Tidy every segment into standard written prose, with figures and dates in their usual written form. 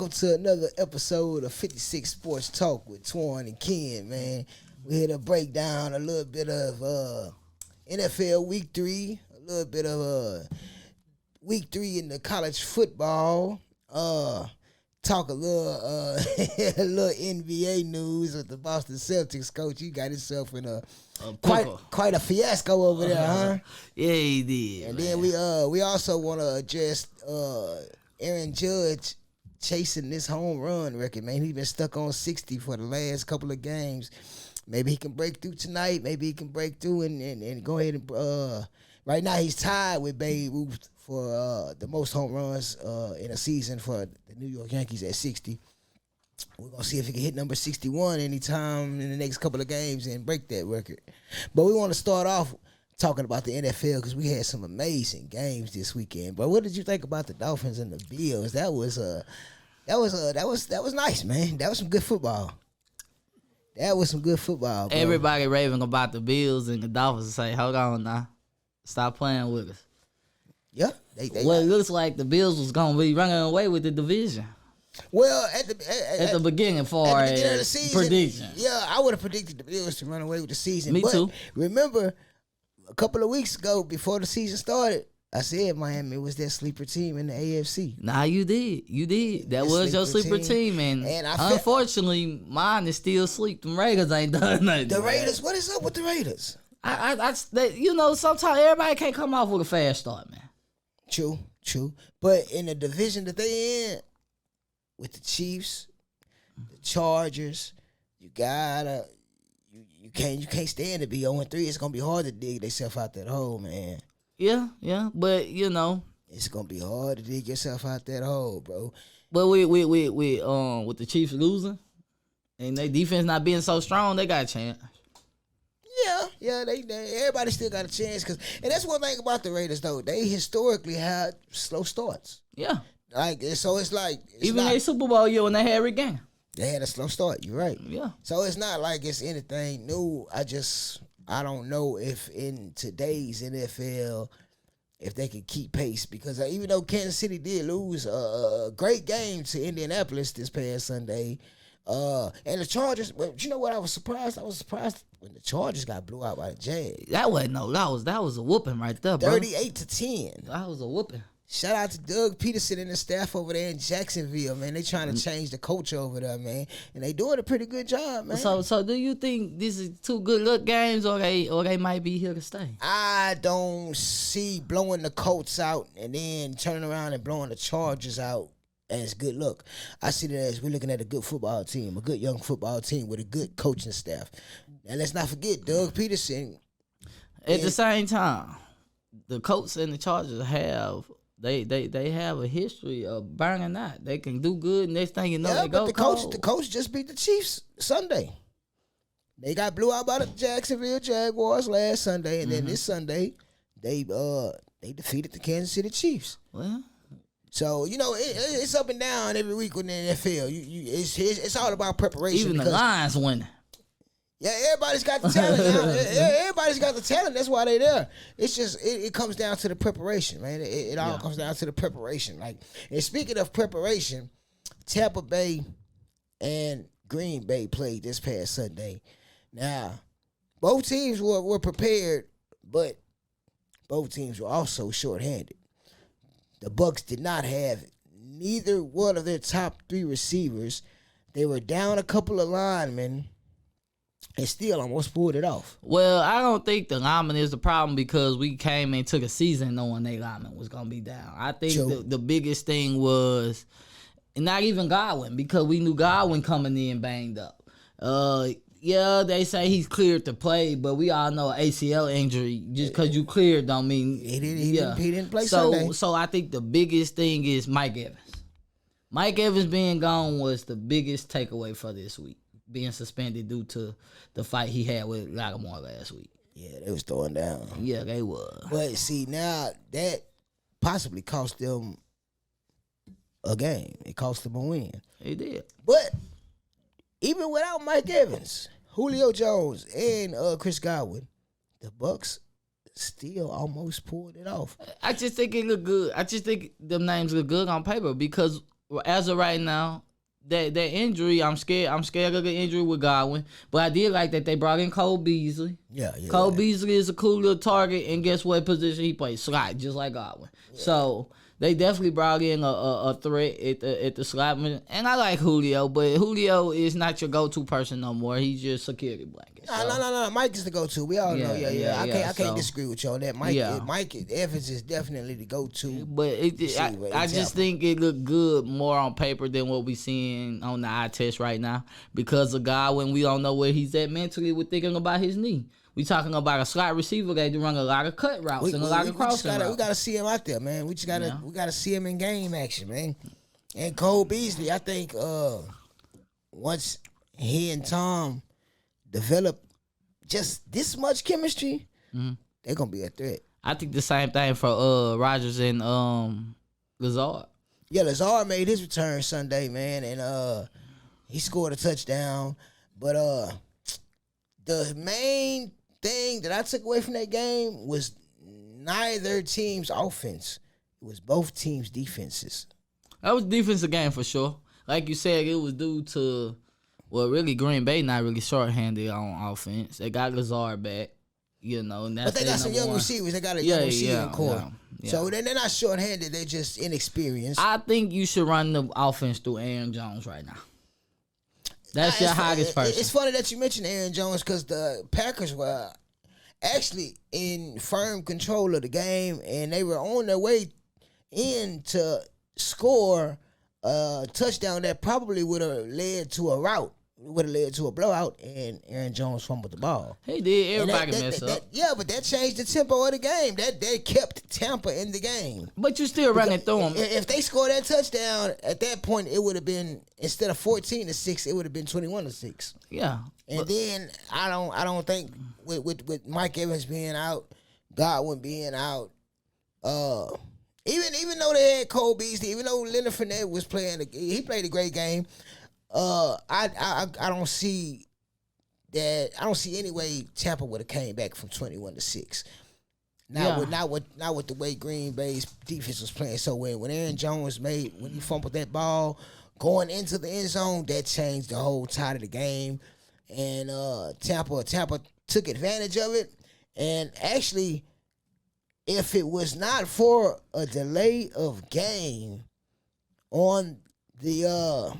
welcome to another episode of 56 Sports Talk with Twan and Ken, man. We're here to break down a little bit of NFL Week 3, a little bit of Week 3 in the college football, talk a little a little NBA news with the Boston Celtics coach. He got himself in a quite a fiasco over there, huh? Yeah, he did. And man. then we also want to address Aaron Judge chasing this home run record, man. He's been stuck on 60 for the last couple of games. Maybe he can break through tonight. Maybe he can break through and go ahead and right now he's tied with Babe Ruth for the most home runs in a season for the New York Yankees at 60. We're going to see if he can hit number 61 anytime in the next couple of games and break that record. But we want to start off talking about the NFL because we had some amazing games this weekend. But what did you think about the Dolphins and the Bills? That was nice, man. That was some good football. Bro. Everybody raving about the Bills and the Dolphins say, hold on now. Stop playing with us. Yeah. It looks like the Bills was going to be running away with the division. Well, at the beginning for of the season, prediction. Yeah, I would have predicted the Bills to run away with the season. Me too. Remember, a couple of weeks ago, before the season started, I said Miami was that sleeper team in the AFC. Nah, you did. That was your sleeper team. And unfortunately, mine is still asleep. Them Raiders ain't done nothing. The Raiders, what is up with the Raiders? Sometimes everybody can't come off with a fast start, man. True. But in the division that they in, with the Chiefs, the Chargers, you can't stand to be 0-3. It's gonna be hard to dig themselves out that hole, man. Yeah, but it's gonna be hard to dig yourself out that hole, bro. But with the Chiefs losing and their defense not being so strong, they got a chance. Yeah, they everybody still got a chance and that's one thing about the Raiders though. They historically had slow starts. Yeah. So it's like even their Super Bowl year when they had every game. They had a slow start. You're right. Yeah. So it's not like it's anything new. I don't know if in today's NFL if they can keep pace because even though Kansas City did lose a great game to Indianapolis this past Sunday, and the Chargers. But you know what? I was surprised when the Chargers got blew out by the Jags. That was a whooping right there, bro. 38-10. That was a whooping. Shout out to Doug Peterson and the staff over there in Jacksonville, man. They trying to change the culture over there, man, and they doing a pretty good job, man. So do you think this is two good luck games, or they might be here to stay? I don't see blowing the Colts out and then turning around and blowing the Chargers out as good luck. I see that as we're looking at a good football team, a good young football team with a good coaching staff. And let's not forget Doug Peterson. At the same time, the Colts and the Chargers have. They have a history of burning out. They can do good. Next thing you know, they go cold. The coach just beat the Chiefs Sunday. They got blew out by the Jacksonville Jaguars last Sunday, and then this Sunday, they defeated the Kansas City Chiefs. Well, so it's up and down every week with the NFL. It's all about preparation. Even the Lions winning. Yeah, everybody's got the talent. Everybody's got the talent. That's why they're there. It's just it comes down to the preparation, man. It all comes down to the preparation. And speaking of preparation, Tampa Bay and Green Bay played this past Sunday. Now, both teams were prepared, but both teams were also shorthanded. The Bucs did not have neither one of their top 3 receivers. They were down a couple of linemen. And still almost pulled it off. Well, I don't think the lineman is the problem because we came into the season knowing their lineman was going to be down. I think the biggest thing was not even Godwin because we knew Godwin coming in banged up. They say he's cleared to play, but we all know ACL injury. Just because you cleared don't mean he didn't play Sunday. So I think the biggest thing is Mike Evans. Mike Evans being gone was the biggest takeaway for this week. Being suspended due to the fight he had with Lattimore last week. Yeah, they was throwing down. Yeah, they was. But see, now that possibly cost them a game. It cost them a win. It did. But even without Mike Evans, Julio Jones, and Chris Godwin, the Bucs still almost pulled it off. I just think it looked good. I just think them names look good on paper because as of right now, that injury, I'm scared of the injury with Godwin. But I did like that they brought in Cole Beasley. Yeah. Cole Beasley is a cool little target, and guess what position he plays? Slot, just like Godwin. Yeah. So they definitely brought in a threat at the slot. And I like Julio, but Julio is not your go-to person no more. He's just security blanket. So. No. Mike is the go-to. We all know. Yeah. I can't disagree with you on that. Mike Evans is definitely the go-to. But I just think it looked good more on paper than what we seeing on the eye test right now. Because of Godwin, we don't know where he's at mentally with thinking about his knee. We talking about a slot receiver that run a lot of cut routes and a lot of crossing routes. We gotta see him out there, man. We gotta see him in game action, man. And Cole Beasley, I think once he and Tom develop just this much chemistry, they're gonna be a threat. I think the same thing for Rodgers and Lazard. Yeah, Lazard made his return Sunday, man, and he scored a touchdown. But the main thing that I took away from that game was neither team's offense. It was both teams' defenses. That was a defensive game for sure. Like you said, it was due to, well, really Green Bay not really shorthanded on offense. They got Lazard back, and that's. But they got some young receivers. They got a young receiving core. Yeah. So they're not shorthanded. They're just inexperienced. I think you should run the offense through Aaron Jones right now. That's your hottest person. It's funny that you mentioned Aaron Jones because the Packers were actually in firm control of the game, and they were on their way in to score a touchdown that probably would have led to a rout. Would have led to a blowout, and Aaron Jones fumbled the ball. He did. Everybody messed up. But that changed the tempo of the game. That kept Tampa in the game. But you still running through them. If they scored that touchdown, at that point, it would have been, instead of 14-6, it would have been 21-6. Yeah. And then I don't think with Mike Evans being out, Godwin being out, even though they had Cole Beasley, even though Leonard Fournette was playing, he played a great game. I don't see that. I don't see any way Tampa would have came back from 21-6. Not with the way Green Bay's defense was playing. So when Aaron Jones when he fumbled that ball going into the end zone, that changed the whole tide of the game. And Tampa took advantage of it. And actually, if it was not for a delay of game on the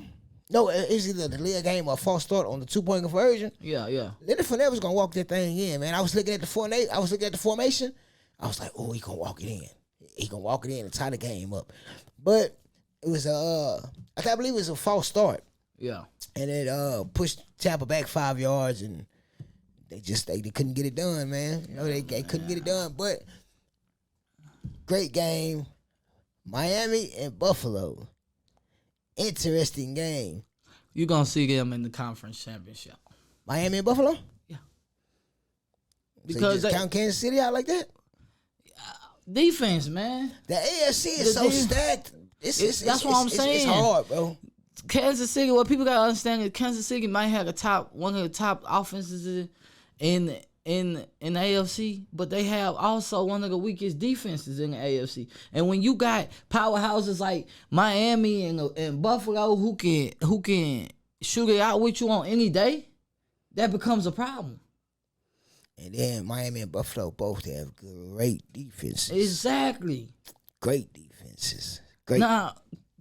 no, it's either the delay of game or a false start on the 2-point conversion. Yeah. Leonard Fournette was gonna walk that thing in, man. I was looking at the formation. I was like, oh, he gonna walk it in. He gonna walk it in and tie the game up. But it was I believe it was a false start. Yeah. And it pushed Tampa back 5 yards, and they couldn't get it done, man. They couldn't get it done. But great game. Miami and Buffalo. Interesting game. You're going to see them in the conference championship. Miami and Buffalo? Yeah. Because so you just count Kansas City out like that? Defense, man. The AFC is so stacked. That's what I'm saying. It's hard, bro. Kansas City, what people got to understand is Kansas City might have one of the top offenses in the AFC, but they have also one of the weakest defenses in the AFC. And when you got powerhouses like Miami and Buffalo who can shoot it out with you on any day, that becomes a problem. And then Miami and Buffalo both have great defenses. Exactly. Great defenses. Great. Now,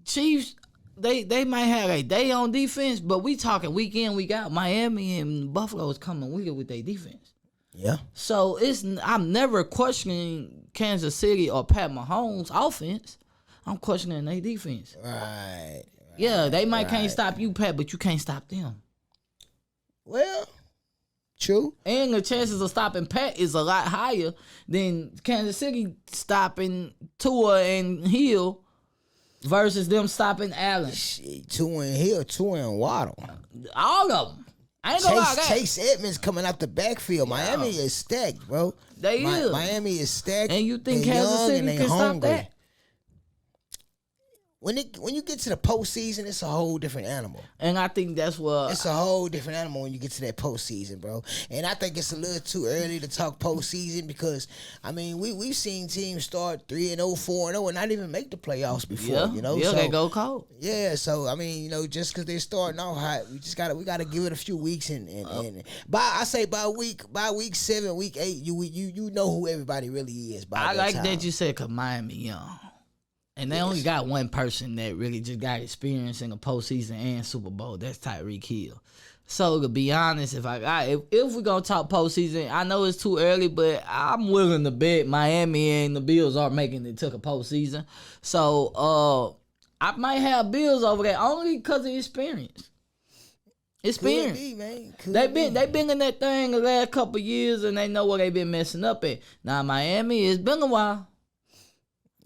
Chiefs, they might have a day on defense, but we talking week in, week out. Miami and Buffalo is coming weaker with their defense. Yeah. So I'm never questioning Kansas City or Pat Mahomes' offense. I'm questioning their defense. Right. Yeah, they can't stop you, Pat, but you can't stop them. Well, true. And the chances of stopping Pat is a lot higher than Kansas City stopping Tua and Hill versus them stopping Allen. Tua and Hill, Tua and Waddle. All of them. I ain't gonna lie. Chase Edmonds coming out the backfield. Miami is stacked, bro. Is. Miami is stacked. And you think Kansas City can stop that? when you get to the postseason, it's a whole different animal. And I think that's what it's a whole different animal when you get to that postseason, bro. And I think it's a little too early to talk postseason because I mean we've seen teams start 3-0, 4-0, and not even make the playoffs before. You know, so, they go cold. Yeah, so I mean, you know, just because they're starting off hot, we gotta give it a few weeks and by week 7, week 8, you know who everybody really is. I like that you said 'cause Miami young. And they only got one person that really just got experience in the postseason and Super Bowl. That's Tyreek Hill. So to be honest, if we're gonna talk postseason, I know it's too early, but I'm willing to bet Miami and the Bills are making it to the postseason. So I might have Bills over there only because of experience. Experience. Could be, man. They been in that thing the last couple of years and they know what they been messing up at. Now Miami, it's been a while.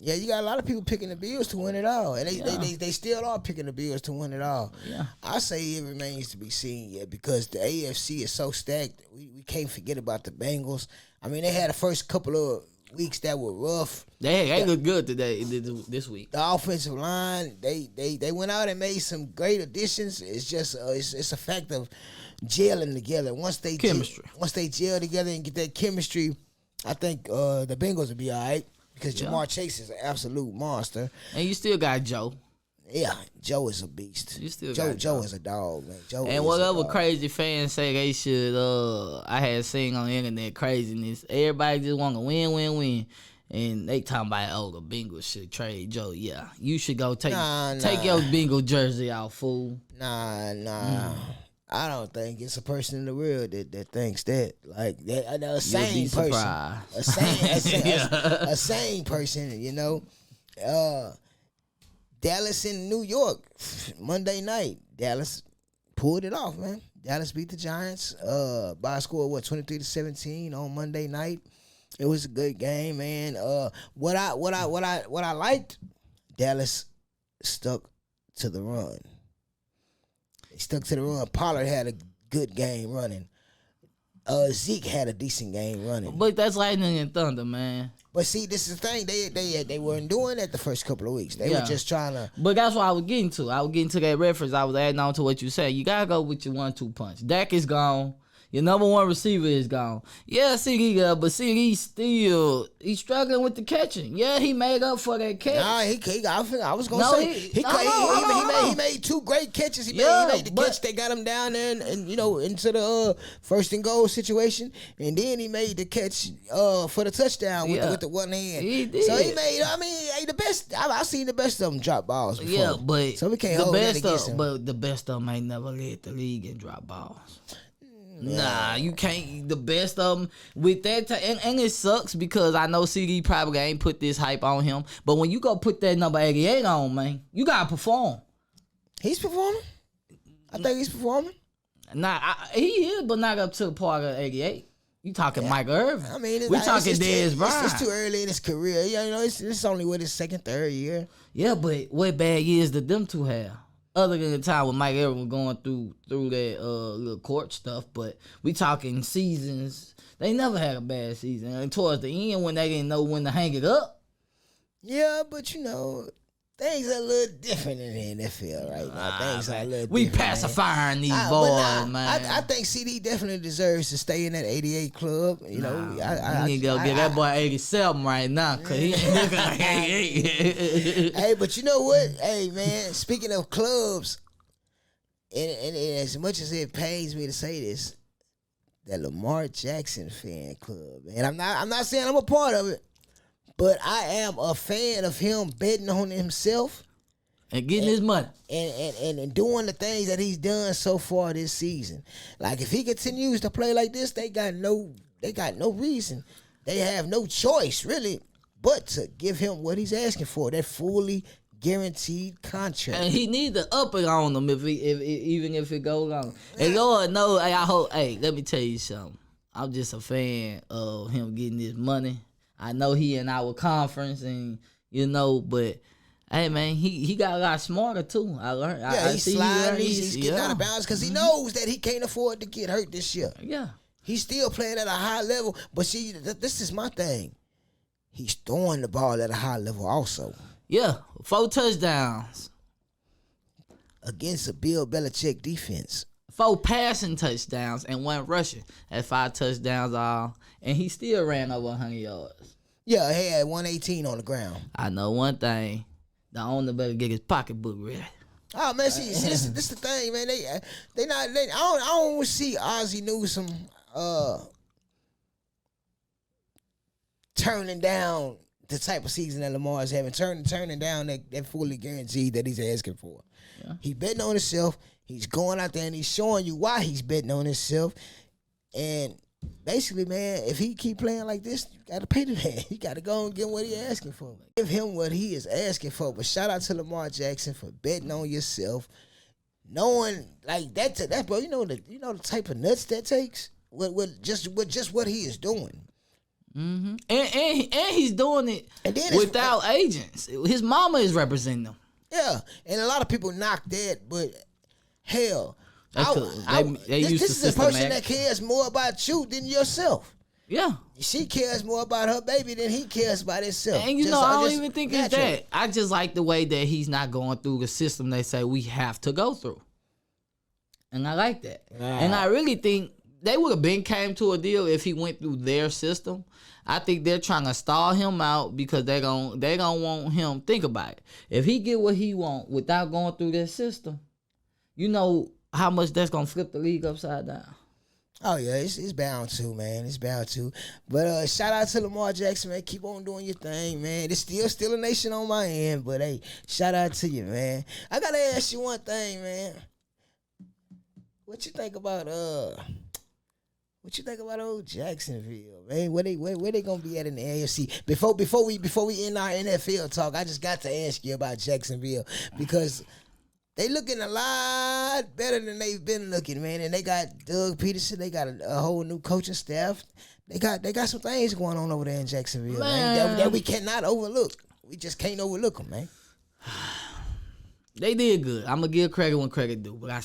Yeah, you got a lot of people picking the Bills to win it all, and they still are picking the Bills to win it all. Yeah, I say it remains to be seen yet because the AFC is so stacked. We can't forget about the Bengals. I mean, they had the first couple of weeks that were rough. They look good today this week. The offensive line, they went out and made some great additions. It's just it's a fact of gelling together. Once they gel together and get that chemistry, I think the Bengals will be all right. Because Jamar Chase is an absolute monster. And you still got Joe. Yeah, Joe is a beast. You still Joe, got Joe. Joe is a dog, man. Joe and whatever crazy fans say they should, I had seen on the internet craziness. Everybody just want to win. And they talking about, the Bengals should trade Joe. Yeah, you should go take your Bengal jersey out, fool. Nah. I don't think it's a person in the world that thinks that. Like a sane person. A sane person, you know. Dallas in New York, Monday night. Dallas pulled it off, man. Dallas beat the Giants by a score of 23-17 on Monday night. It was a good game, man. What I liked, Dallas stuck to the run. They stuck to the run. Pollard had a good game running. Zeke had a decent game running. But that's lightning and thunder, man. But see, this is the thing. They weren't doing that the first couple of weeks. They were just trying to. But that's what I was getting to. I was getting to that reference. I was adding on to what you said. You gotta go with your 1-2 punch. Dak is gone. Your number one receiver is gone. Yeah, CD, but CD still he's struggling with the catching. Yeah, he made up for that catch. Nah, I was gonna say he made 2 great catches. He made the catch that got him down there and into the first and goal situation, and then he made the catch for the touchdown with the one hand. He did. So he made. I mean, the best. I've seen the best of them drop balls before. Yeah, but so we can't hold that against him. But the best of them ain't never led the league in drop balls. Nah, you can't. The best of them with that, and it sucks because I know CD probably ain't put this hype on him. But when you go put that number 88 on, man, you gotta perform. He's performing. I think he's performing. Nah, he is, but not up to the part of 88. You talking Mike Irvin? I mean, we talking Dez Bryant. It's too early in his career. It's only with his second, third year. Yeah, but what bad years did them two have? Other than the time when Mike Irvin was going through that little court stuff, but we talking seasons. They never had a bad season. And towards the end, when they didn't know when to hang it up. Yeah, but things are a little different in the NFL right now. Things are a little we different. We pacifying these boys, man. I think CD definitely deserves to stay in that 88 club. I need to go get that boy 87 right now, because he ain't looking like 88. Hey, but you know what? Hey, man, speaking of clubs, and as much as it pains me to say this, that Lamar Jackson fan club, man. I'm not saying I'm a part of it. But I am a fan of him betting on himself and getting his money and doing the things that he's done so far this season. Like if he continues to play like this, they got no reason. They have no choice really but to give him what he's asking for, that fully guaranteed contract. And he need to up it on them even if it goes on. And Lord knows, I hope. Hey, let me tell you something. I'm just a fan of him getting his money. I know he in our conference and but hey man, he got a lot smarter too. I learned. Yeah, he's sliding. He's getting out of bounds because he knows that he can't afford to get hurt this year. Yeah, he's still playing at a high level. But see, this is my thing. He's throwing the ball at a high level also. Yeah, 4 touchdowns. Against a Bill Belichick defense. 4 passing touchdowns and 1 rushing. At 5 touchdowns all. And he still ran over 100 yards. Yeah, he had 118 on the ground. I know one thing. The owner better get his pocketbook ready. Oh man, see this the thing, man. I don't see Ozzie Newsome turning down the type of season that Lamar is having, turning down that fully guaranteed that he's asking for. Yeah. He's betting on himself. He's going out there and he's showing you why he's betting on himself. And basically, man, if he keep playing like this, you got to pay the man. You got to go and get what he's asking for. Give him what he is asking for. But shout out to Lamar Jackson for betting on yourself, knowing like that, bro. You know the type of nuts that takes with just what he is doing. Mm-hmm. And he's doing it without agents. His mama is representing him. Yeah, and a lot of people knock that, but hell, this is a person that cares more about you than yourself. Yeah, she cares more about her baby than he cares about himself. And I don't even think it's that. I just like the way that he's not going through the system they say we have to go through, and I like that. And I really think they would have came to a deal if he went through their system. I think they're trying to stall him out because they gonna want him. Think about it. If he get what he want without going through their system, you know how much that's gonna flip the league upside down. Oh yeah, it's bound to, man. It's bound to. But shout out to Lamar Jackson, man. Keep on doing your thing, man. It's still a nation on my end, but hey, shout out to you, man. I gotta ask you one thing, man. What you think about old Jacksonville, man? Where they gonna be at in the AFC? Before we end our NFL talk, I just got to ask you about Jacksonville because they looking a lot better than they've been looking, man. And they got Doug Peterson, they got a whole new coaching staff. They got some things going on over there in Jacksonville, man, that we cannot overlook. We just can't overlook them, man. They did good. I'm gonna give credit when credit due, but I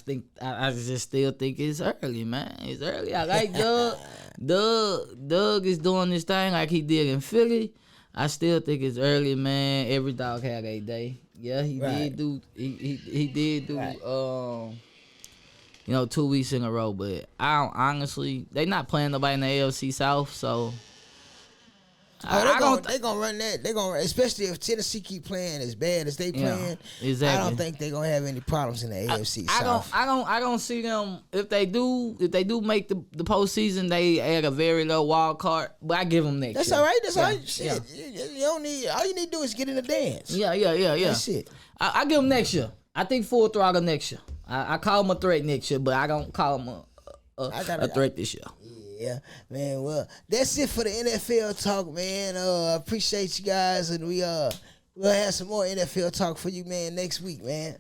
just still think it's early, man. It's early. I like Doug. Doug is doing this thing like he did in Philly. I still think it's early, man. Every dog had a day. Yeah, he did do. He did do. Right. 2 weeks in a row, but I don't, honestly, they not playing nobody in the AFC South, so. They're gonna run that. They're gonna, especially if Tennessee keep playing as bad as they playing. Exactly. I don't think they're gonna have any problems in the AFC South. I don't see them if they do make the postseason. They add a very low wild card, but I give them next. That's year. all right. That's all right. Shit, you don't need. All you need to do is get in the dance. Yeah. That's it. I give them next year. I think full throttle next year. I call them a threat next year, but I don't call them a threat this year. Yeah, man. Well, that's it for the NFL talk, man. Appreciate you guys, and we'll have some more NFL talk for you, man, next week, man.